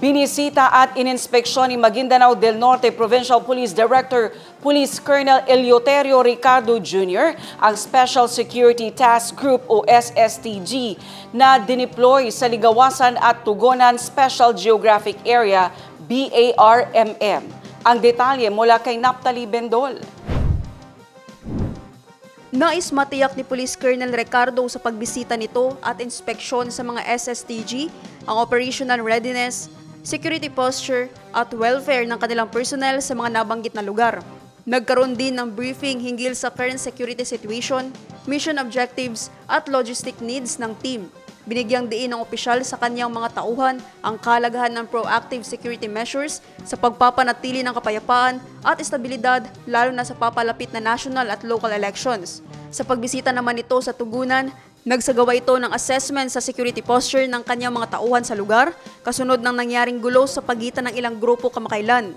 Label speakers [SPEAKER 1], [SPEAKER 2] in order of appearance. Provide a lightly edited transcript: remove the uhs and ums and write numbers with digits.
[SPEAKER 1] Binisita at ininspeksyon ni Maguindanao del Norte Provincial Police Director Police Colonel Eleuterio Ricardo Jr. ang Special Security Task Group o SSTG na dineploy sa Ligawasan at Tugonan Special Geographic Area BARMM. Ang detalye mula kay Naphtali Bendol.
[SPEAKER 2] Nais matiyak ni Police Colonel Ricardo sa pagbisita nito at inspeksyon sa mga SSTG ang operational readiness, security posture at welfare ng kanilang personnel sa mga nabanggit na lugar. Nagkaroon din ng briefing hinggil sa current security situation, mission objectives at logistic needs ng team. Binigyang diin ng opisyal sa kanyang mga tauhan ang kahalagahan ng proactive security measures sa pagpapanatili ng kapayapaan at estabilidad lalo na sa papalapit na national at local elections. Sa pagbisita naman ito sa Tugunan, nagsagawa ito ng assessment sa security posture ng kanyang mga tauhan sa lugar, kasunod ng nangyaring gulo sa pagitan ng ilang grupo kamakailan.